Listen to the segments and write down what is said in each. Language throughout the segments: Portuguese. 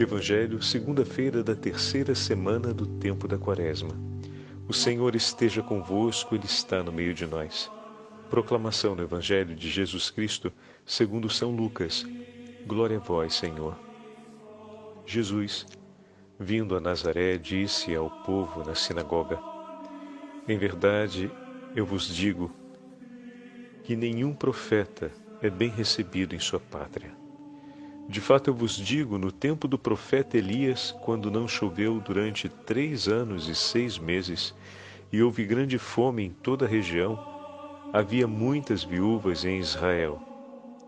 Evangelho, segunda-feira da terceira semana do tempo da Quaresma. O Senhor esteja convosco, Ele está no meio de nós. Proclamação do Evangelho de Jesus Cristo, segundo São Lucas. Glória a vós, Senhor. Jesus, vindo a Nazaré, disse ao povo na sinagoga: Em verdade, eu vos digo que nenhum profeta é bem recebido em sua pátria. De fato, eu vos digo, no tempo do profeta Elias, quando não choveu durante 3 anos e 6 meses, e houve grande fome em toda a região, havia muitas viúvas em Israel.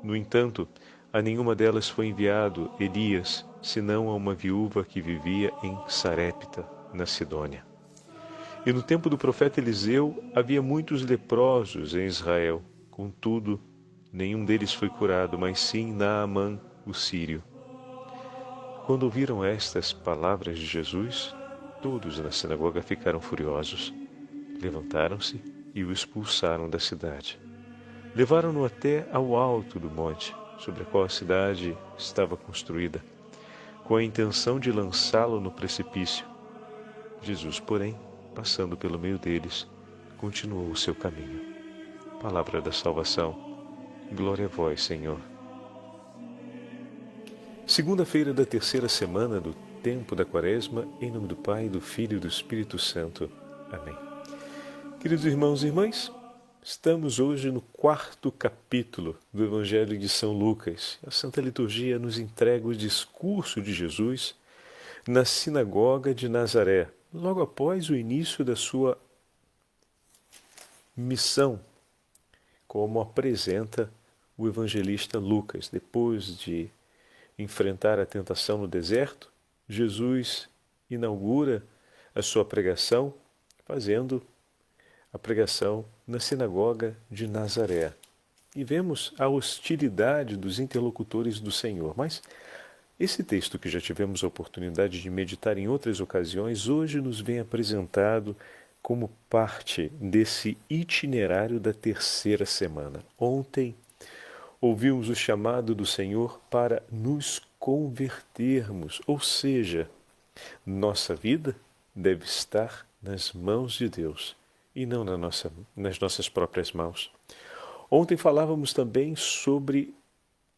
No entanto, a nenhuma delas foi enviado Elias, senão a uma viúva que vivia em Sarepta, na Sidônia. E no tempo do profeta Eliseu, havia muitos leprosos em Israel. Contudo, nenhum deles foi curado, mas sim Naamã, o sírio. Quando ouviram estas palavras de Jesus, todos na sinagoga ficaram furiosos. Levantaram-se e o expulsaram da cidade. Levaram-no até ao alto do monte, sobre a qual a cidade estava construída, com a intenção de lançá-lo no precipício. Jesus, porém, passando pelo meio deles, continuou o seu caminho. Palavra da salvação. Glória a vós, Senhor. Segunda-feira da terceira semana do tempo da Quaresma, em nome do Pai, do Filho e do Espírito Santo. Amém. Queridos irmãos e irmãs, estamos hoje no 4º capítulo do Evangelho de São Lucas. A Santa Liturgia nos entrega o discurso de Jesus na sinagoga de Nazaré, logo após o início da sua missão, como apresenta o evangelista Lucas. Depois de enfrentar a tentação no deserto, Jesus inaugura a sua pregação fazendo a pregação na sinagoga de Nazaré. E vemos a hostilidade dos interlocutores do Senhor. Mas esse texto, que já tivemos a oportunidade de meditar em outras ocasiões, hoje nos vem apresentado como parte desse itinerário da terceira semana. Ontem ouvimos o chamado do Senhor para nos convertermos, ou seja, nossa vida deve estar nas mãos de Deus e não nas nossas próprias mãos. Ontem falávamos também sobre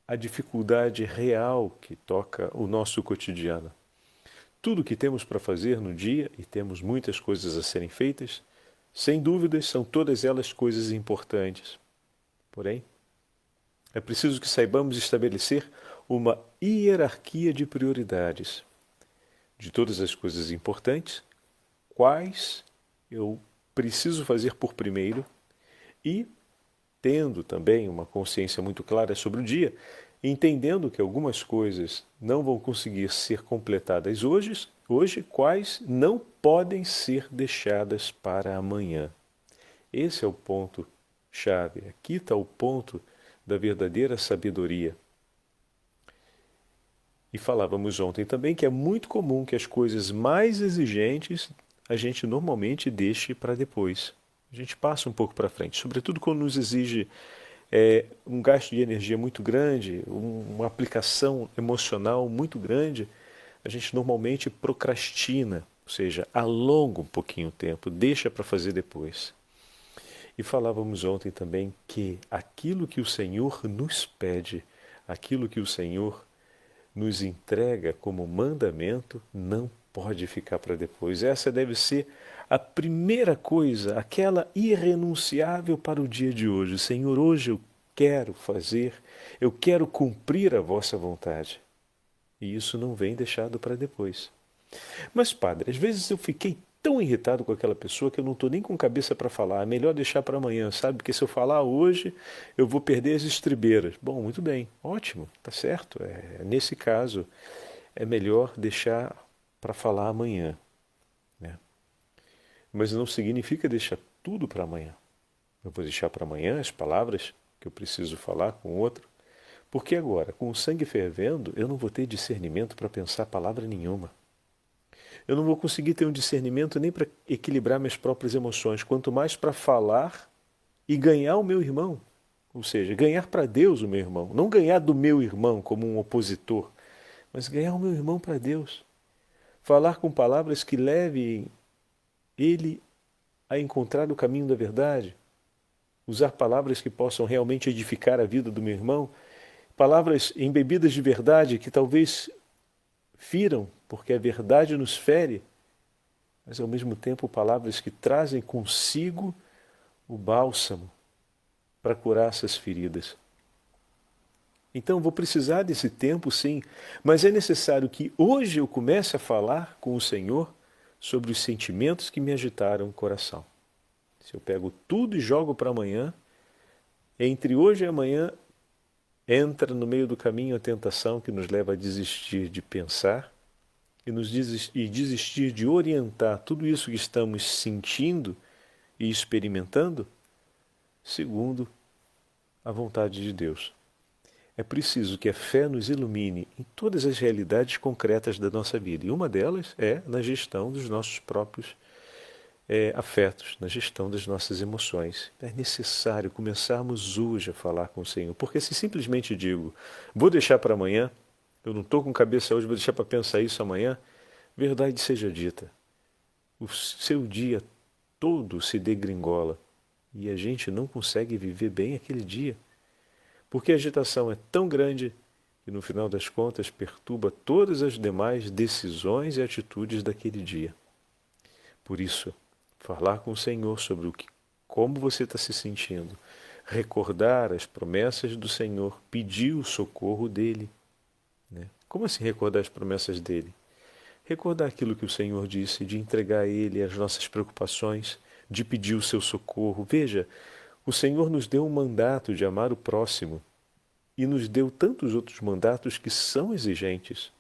a dificuldade real que toca o nosso cotidiano. Tudo que temos para fazer no dia, e temos muitas coisas a serem feitas, sem dúvidas são todas elas coisas importantes. Porém, é preciso que saibamos estabelecer uma hierarquia de prioridades. De todas as coisas importantes, quais eu preciso fazer por primeiro e, tendo também uma consciência muito clara sobre o dia, entendendo que algumas coisas não vão conseguir ser completadas hoje, quais não podem ser deixadas para amanhã. Esse é o ponto-chave. Aqui está o ponto da verdadeira sabedoria. E falávamos ontem também que é muito comum que as coisas mais exigentes a gente normalmente deixe para depois. A gente passa um pouco para frente, sobretudo quando nos exige um gasto de energia muito grande, uma aplicação emocional muito grande, a gente normalmente procrastina, ou seja, alonga um pouquinho o tempo, deixa para fazer depois. E falávamos ontem também que aquilo que o Senhor nos pede, aquilo que o Senhor nos entrega como mandamento, não pode ficar para depois. Essa deve ser a primeira coisa, aquela irrenunciável para o dia de hoje. Senhor, hoje eu quero cumprir a vossa vontade. E isso não vem deixado para depois. Mas, padre, às vezes eu fiquei tão irritado com aquela pessoa que eu não estou nem com cabeça para falar. É melhor deixar para amanhã, sabe? Porque se eu falar hoje, eu vou perder as estribeiras. Bom, muito bem, ótimo, tá certo. Nesse caso, é melhor deixar para falar amanhã, né? Mas não significa deixar tudo para amanhã. Eu vou deixar para amanhã as palavras que eu preciso falar com o outro, porque agora, com o sangue fervendo, eu não vou ter discernimento para pensar palavra nenhuma. Eu não vou conseguir ter um discernimento nem para equilibrar minhas próprias emoções, quanto mais para falar e ganhar o meu irmão. Ou seja, ganhar para Deus o meu irmão, não ganhar do meu irmão como um opositor, mas ganhar o meu irmão para Deus. Falar com palavras que levem ele a encontrar o caminho da verdade. Usar palavras que possam realmente edificar a vida do meu irmão. Palavras embebidas de verdade que talvez firam, porque a verdade nos fere, mas ao mesmo tempo palavras que trazem consigo o bálsamo para curar essas feridas. Então vou precisar desse tempo, sim, mas é necessário que hoje eu comece a falar com o Senhor sobre os sentimentos que me agitaram o coração. Se eu pego tudo e jogo para amanhã, entre hoje e amanhã entra no meio do caminho a tentação que nos leva a desistir de pensar e desistir de orientar tudo isso que estamos sentindo e experimentando segundo a vontade de Deus. É preciso que a fé nos ilumine em todas as realidades concretas da nossa vida. E uma delas é na gestão dos nossos próprios afetos, na gestão das nossas emoções. É necessário começarmos hoje a falar com o Senhor. Porque se simplesmente digo, vou deixar para amanhã, eu não estou com cabeça hoje, vou deixar para pensar isso amanhã, verdade seja dita. O seu dia todo se degringola e a gente não consegue viver bem aquele dia. Porque a agitação é tão grande que, no final das contas, perturba todas as demais decisões e atitudes daquele dia. Por isso, falar com o Senhor sobre como você está se sentindo, recordar as promessas do Senhor, pedir o socorro dele. Né? Como assim recordar as promessas dele? Recordar aquilo que o Senhor disse, de entregar a Ele as nossas preocupações, de pedir o seu socorro. Veja, o Senhor nos deu um mandato de amar o próximo e nos deu tantos outros mandatos que são exigentes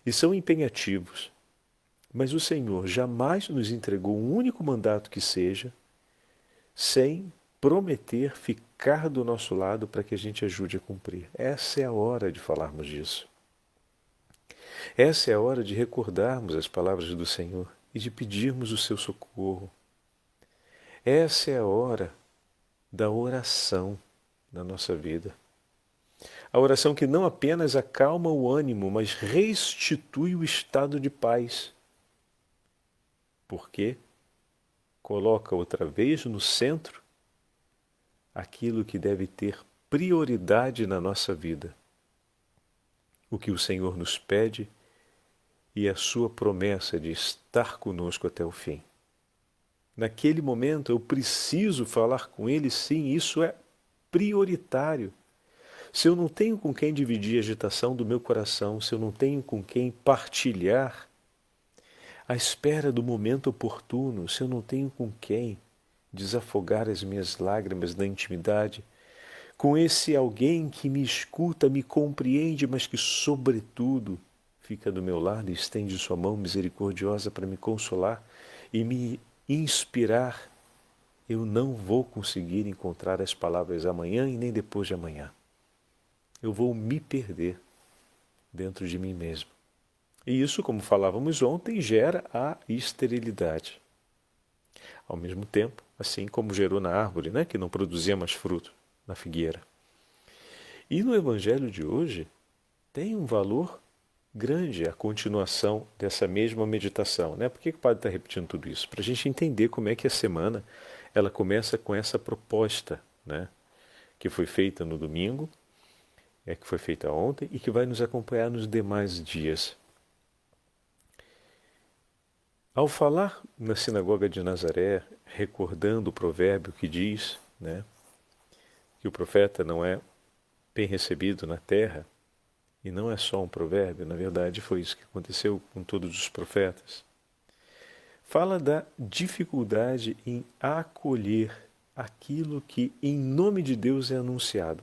e são empenhativos. Mas o Senhor jamais nos entregou um único mandato que seja sem prometer ficar do nosso lado para que a gente ajude a cumprir. Essa é a hora de falarmos disso. Essa é a hora de recordarmos as palavras do Senhor e de pedirmos o seu socorro. Essa é a hora da oração na nossa vida. A oração que não apenas acalma o ânimo, mas restitui o estado de paz. Porque coloca outra vez no centro aquilo que deve ter prioridade na nossa vida. O que o Senhor nos pede e a sua promessa de estar conosco até o fim. Naquele momento eu preciso falar com Ele, sim, isso é prioritário. Se eu não tenho com quem dividir a agitação do meu coração, se eu não tenho com quem partilhar à espera do momento oportuno, se eu não tenho com quem desafogar as minhas lágrimas na intimidade, com esse alguém que me escuta, me compreende, mas que, sobretudo, fica do meu lado e estende sua mão misericordiosa para me consolar e me inspirar, eu não vou conseguir encontrar as palavras amanhã e nem depois de amanhã. Eu vou me perder dentro de mim mesmo. E isso, como falávamos ontem, gera a esterilidade. Ao mesmo tempo, assim como gerou na árvore, né, que não produzia mais fruto, na figueira. E no Evangelho de hoje tem um valor grande a continuação dessa mesma meditação. Né? Por que o padre está repetindo tudo isso? Para a gente entender como é que a semana ela começa com essa proposta, né, que foi feita no domingo, que foi feita ontem e que vai nos acompanhar nos demais dias. Ao falar na sinagoga de Nazaré, recordando o provérbio que diz, né, que o profeta não é bem recebido na terra, e não é só um provérbio, na verdade foi isso que aconteceu com todos os profetas, fala da dificuldade em acolher aquilo que em nome de Deus é anunciado.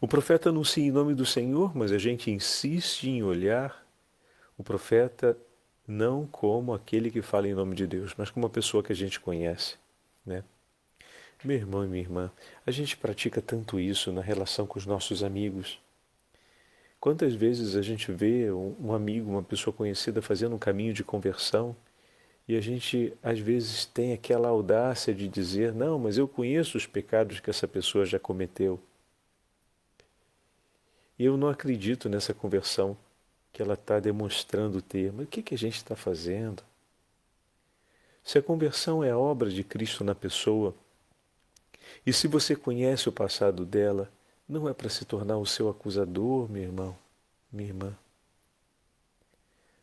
O profeta anuncia em nome do Senhor, mas a gente insiste em olhar o profeta não como aquele que fala em nome de Deus, mas como uma pessoa que a gente conhece, né? Meu irmão e minha irmã, a gente pratica tanto isso na relação com os nossos amigos. Quantas vezes a gente vê um amigo, uma pessoa conhecida fazendo um caminho de conversão e a gente às vezes tem aquela audácia de dizer, não, mas eu conheço os pecados que essa pessoa já cometeu. Eu não acredito nessa conversão que ela está demonstrando ter. Mas o que a gente está fazendo? Se a conversão é a obra de Cristo na pessoa, e se você conhece o passado dela, não é para se tornar o seu acusador, meu irmão, minha irmã,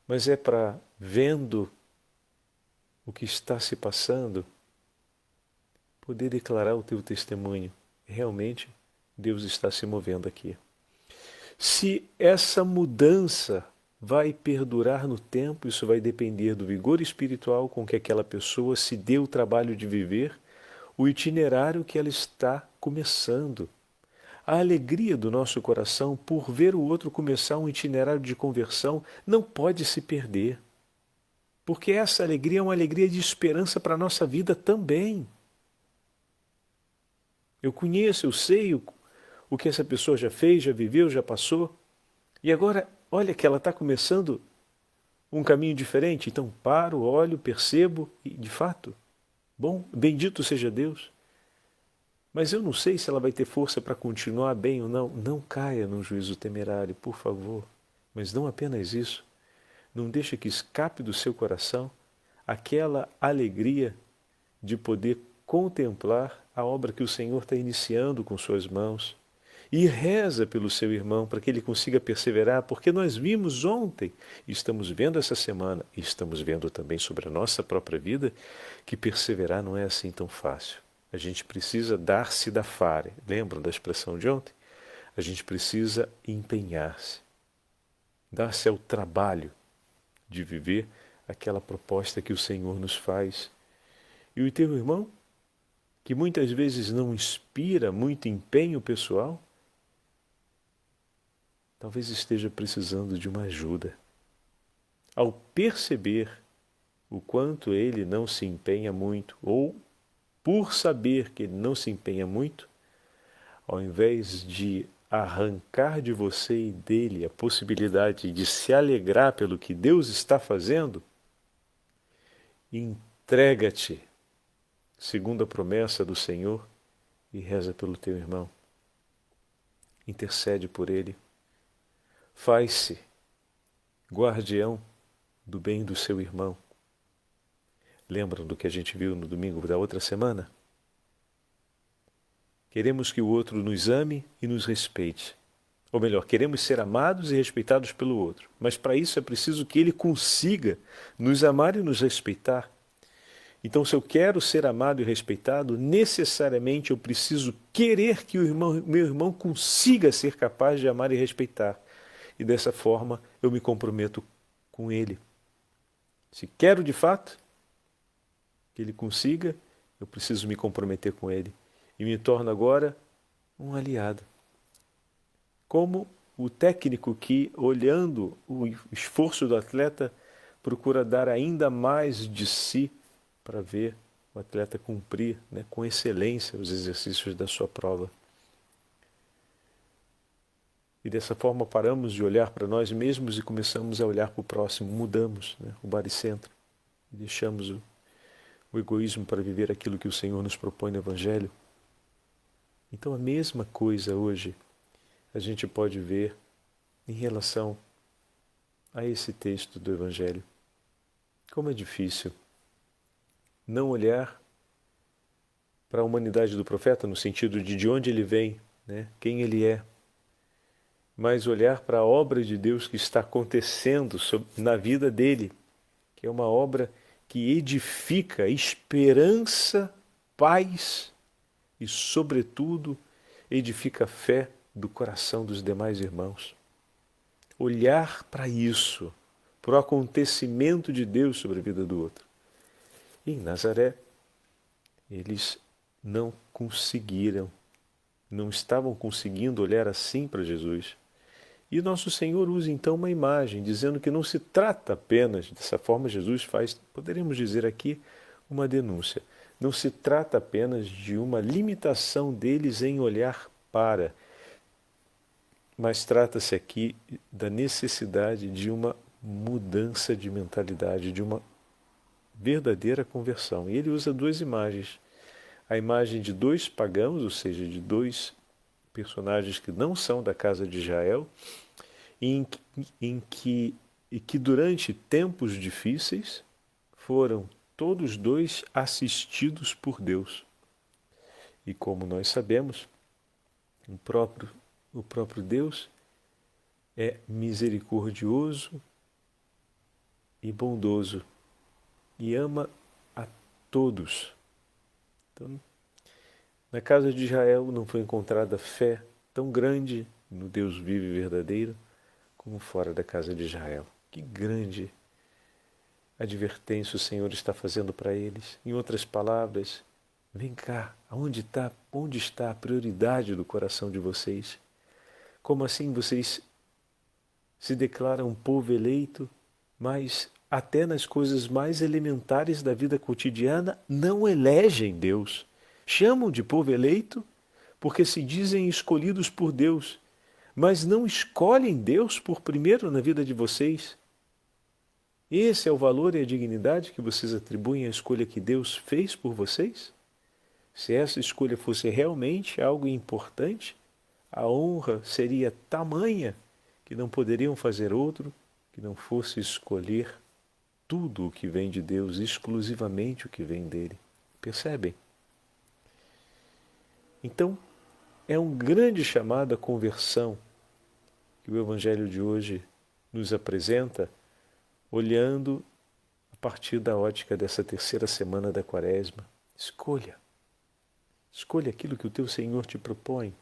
mas é para, vendo o que está se passando, poder declarar o teu testemunho. Realmente, Deus está se movendo aqui. Se essa mudança vai perdurar no tempo, isso vai depender do vigor espiritual com que aquela pessoa se dê o trabalho de viver o itinerário que ela está começando. A alegria do nosso coração por ver o outro começar um itinerário de conversão não pode se perder. Porque essa alegria é uma alegria de esperança para a nossa vida também. Eu conheço, eu sei o que essa pessoa já fez, já viveu, já passou. E agora, olha que ela está começando um caminho diferente. Então paro, olho, percebo e, de fato, bom, bendito seja Deus. Mas eu não sei se ela vai ter força para continuar bem ou não. Não caia num juízo temerário, por favor. Mas não apenas isso. Não deixe que escape do seu coração aquela alegria de poder contemplar a obra que o Senhor está iniciando com suas mãos. E reza pelo seu irmão para que ele consiga perseverar, porque nós vimos ontem, e estamos vendo essa semana, e estamos vendo também sobre a nossa própria vida, que perseverar não é assim tão fácil. A gente precisa dar-se da fare. Lembram da expressão de ontem? A gente precisa empenhar-se, dar-se ao trabalho de viver aquela proposta que o Senhor nos faz. E o teu irmão, que muitas vezes não inspira muito empenho pessoal, talvez esteja precisando de uma ajuda. Ao perceber o quanto ele não se empenha muito, ou por saber que ele não se empenha muito, ao invés de arrancar de você e dele a possibilidade de se alegrar pelo que Deus está fazendo, entrega-te, segundo a promessa do Senhor, e reza pelo teu irmão. Intercede por ele. Faz-se guardião do bem do seu irmão. Lembram do que a gente viu no domingo da outra semana? Queremos que o outro nos ame e nos respeite. Ou melhor, queremos ser amados e respeitados pelo outro. Mas para isso é preciso que ele consiga nos amar e nos respeitar. Então, se eu quero ser amado e respeitado, necessariamente eu preciso querer que meu irmão consiga ser capaz de amar e respeitar. E dessa forma eu me comprometo com ele. Se quero de fato que ele consiga, eu preciso me comprometer com ele. E me torno agora um aliado. Como o técnico que, olhando o esforço do atleta, procura dar ainda mais de si para ver o atleta cumprir, com excelência os exercícios da sua prova. E dessa forma paramos de olhar para nós mesmos e começamos a olhar para o próximo. Mudamos o baricentro e deixamos o egoísmo para viver aquilo que o Senhor nos propõe no Evangelho. Então a mesma coisa hoje a gente pode ver em relação a esse texto do Evangelho. Como é difícil não olhar para a humanidade do profeta no sentido de onde ele vem, quem ele é, mas olhar para a obra de Deus que está acontecendo na vida dele, que é uma obra que edifica esperança, paz e, sobretudo, edifica a fé do coração dos demais irmãos. Olhar para isso, para o acontecimento de Deus sobre a vida do outro. E em Nazaré, eles não conseguiram, não estavam conseguindo olhar assim para Jesus. E nosso Senhor usa então uma imagem, dizendo que não se trata apenas, dessa forma Jesus faz, poderíamos dizer aqui, uma denúncia. Não se trata apenas de uma limitação deles em olhar para, mas trata-se aqui da necessidade de uma mudança de mentalidade, de uma verdadeira conversão. E ele usa duas imagens. A imagem de dois pagãos, ou seja, de dois personagens que não são da casa de Israel, e que durante tempos difíceis foram todos dois assistidos por Deus. E como nós sabemos, o próprio Deus é misericordioso e bondoso e ama a todos. Então, na casa de Israel não foi encontrada fé tão grande no Deus vivo e verdadeiro como fora da casa de Israel. Que grande advertência o Senhor está fazendo para eles. Em outras palavras, vem cá, onde está a prioridade do coração de vocês? Como assim vocês se declaram um povo eleito, mas até nas coisas mais elementares da vida cotidiana não elegem Deus? Chamam de povo eleito porque se dizem escolhidos por Deus, mas não escolhem Deus por primeiro na vida de vocês. Esse é o valor e a dignidade que vocês atribuem à escolha que Deus fez por vocês? Se essa escolha fosse realmente algo importante, a honra seria tamanha que não poderiam fazer outro que não fosse escolher tudo o que vem de Deus, exclusivamente o que vem dele. Percebem? Então, é um grande chamado à conversão que o Evangelho de hoje nos apresenta, olhando a partir da ótica dessa terceira semana da Quaresma. Escolha. Escolha aquilo que o teu Senhor te propõe.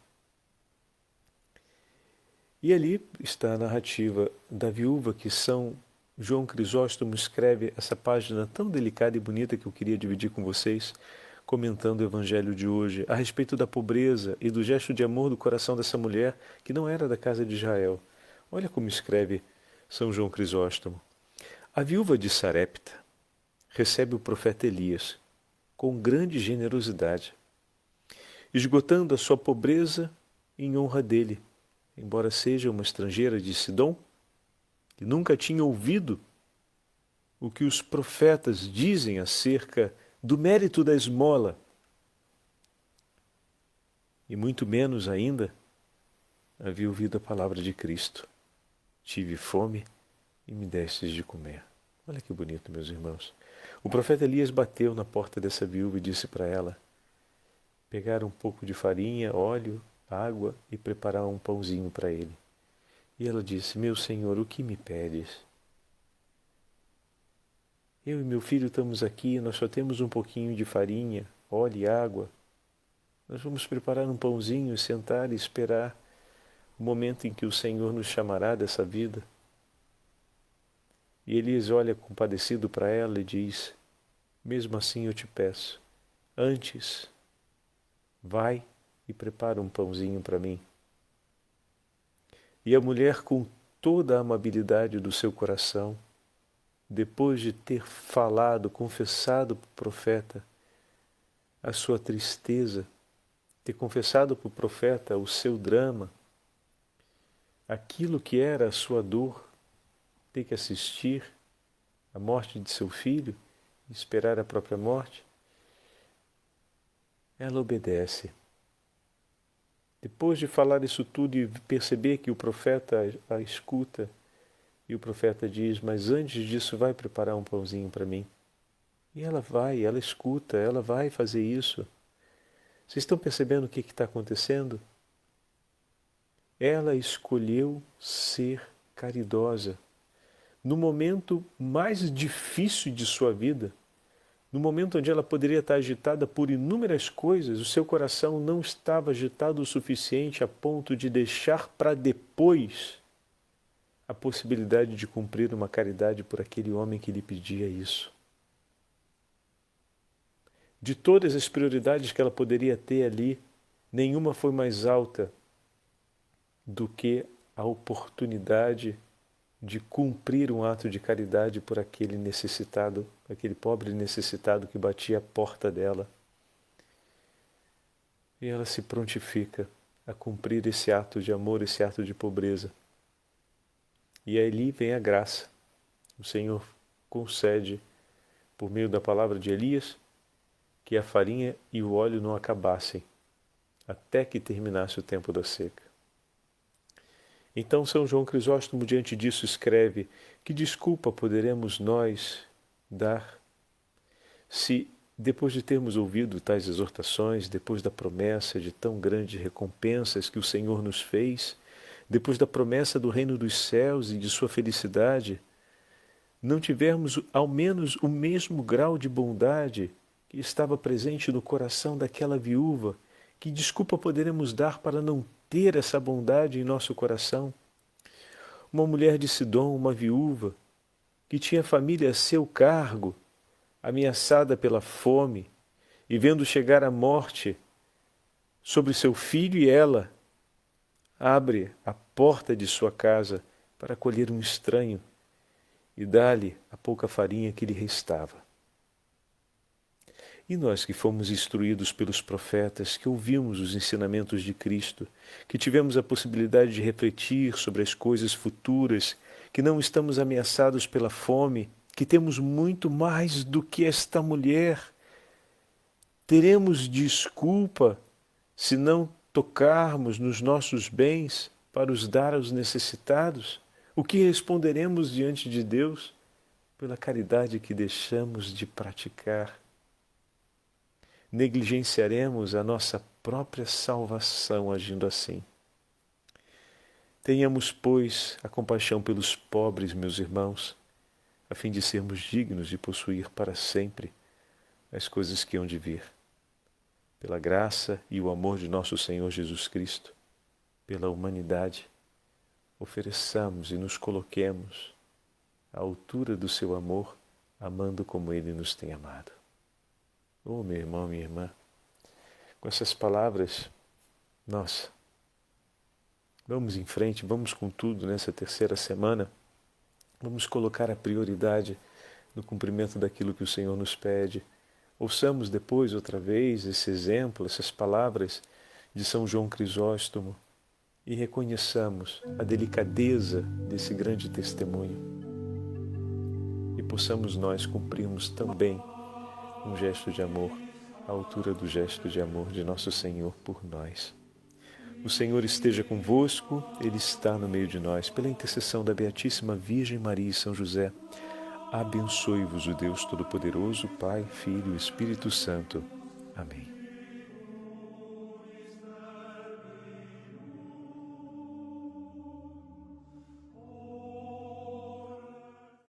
E ali está a narrativa da viúva que São João Crisóstomo escreve essa página tão delicada e bonita que eu queria dividir com vocês, comentando o Evangelho de hoje, a respeito da pobreza e do gesto de amor do coração dessa mulher que não era da casa de Israel. Olha como escreve São João Crisóstomo. A viúva de Sarepta recebe o profeta Elias com grande generosidade, esgotando a sua pobreza em honra dele, embora seja uma estrangeira de Sidom, que nunca tinha ouvido o que os profetas dizem acerca do mérito da esmola, e muito menos ainda havia ouvido a palavra de Cristo. Tive fome e me destes de comer. Olha que bonito, meus irmãos. O profeta Elias bateu na porta dessa viúva e disse para ela pegar um pouco de farinha, óleo, água e preparar um pãozinho para ele. E ela disse: meu Senhor, o que me pedes? Eu e meu filho estamos aqui, nós só temos um pouquinho de farinha, óleo e água. Nós vamos preparar um pãozinho, sentar e esperar o momento em que o Senhor nos chamará dessa vida. E Elias olha compadecido para ela e diz: mesmo assim eu te peço, antes, vai e prepara um pãozinho para mim. E a mulher, com toda a amabilidade do seu coração, depois de ter falado, confessado para o profeta a sua tristeza, ter confessado para o profeta o seu drama, aquilo que era a sua dor, ter que assistir à morte de seu filho, esperar a própria morte, ela obedece. Depois de falar isso tudo e perceber que o profeta a escuta, e o profeta diz: mas antes disso vai preparar um pãozinho para mim. E ela vai, ela escuta, ela vai fazer isso. Vocês estão percebendo o que está acontecendo? Ela escolheu ser caridosa. No momento mais difícil de sua vida, no momento onde ela poderia estar agitada por inúmeras coisas, o seu coração não estava agitado o suficiente a ponto de deixar para depois a possibilidade de cumprir uma caridade por aquele homem que lhe pedia isso. De todas as prioridades que ela poderia ter ali, nenhuma foi mais alta do que a oportunidade de cumprir um ato de caridade por aquele necessitado, aquele pobre necessitado que batia a porta dela. E ela se prontifica a cumprir esse ato de amor, esse ato de pobreza. E ali vem a graça. O Senhor concede, por meio da palavra de Elias, que a farinha e o óleo não acabassem. até que terminasse o tempo da seca. Então São João Crisóstomo, diante disso, escreve: que desculpa poderemos nós dar se, depois de termos ouvido tais exortações, depois da promessa de tão grandes recompensas que o Senhor nos fez, depois da promessa do reino dos céus e de sua felicidade, não tivermos ao menos o mesmo grau de bondade que estava presente no coração daquela viúva? Que desculpa poderemos dar para não ter essa bondade em nosso coração? Uma mulher de Sidom, uma viúva, que tinha família a seu cargo, ameaçada pela fome, e vendo chegar a morte sobre seu filho e ela, abre a porta de sua casa para acolher um estranho e dá-lhe a pouca farinha que lhe restava. E nós que fomos instruídos pelos profetas, que ouvimos os ensinamentos de Cristo, que tivemos a possibilidade de refletir sobre as coisas futuras, que não estamos ameaçados pela fome, que temos muito mais do que esta mulher, teremos desculpa se não tocarmos nos nossos bens para os dar aos necessitados? O que responderemos diante de Deus pela caridade que deixamos de praticar? Negligenciaremos a nossa própria salvação agindo assim. Tenhamos, pois, a compaixão pelos pobres, meus irmãos, a fim de sermos dignos de possuir para sempre as coisas que hão de vir. Pela graça e o amor de nosso Senhor Jesus Cristo, pela humanidade, ofereçamos e nos coloquemos à altura do seu amor, amando como Ele nos tem amado. Oh, meu irmão, minha irmã, com essas palavras, nossa, vamos em frente, vamos com tudo nessa terceira semana, vamos colocar a prioridade no cumprimento daquilo que o Senhor nos pede. Ouçamos depois, outra vez, esse exemplo, essas palavras de São João Crisóstomo e reconheçamos a delicadeza desse grande testemunho e possamos nós cumprirmos também um gesto de amor à altura do gesto de amor de nosso Senhor por nós. O Senhor esteja convosco, Ele está no meio de nós. Pela intercessão da Beatíssima Virgem Maria e São José, abençoe-vos o Deus Todo-Poderoso, Pai, Filho e Espírito Santo. Amém.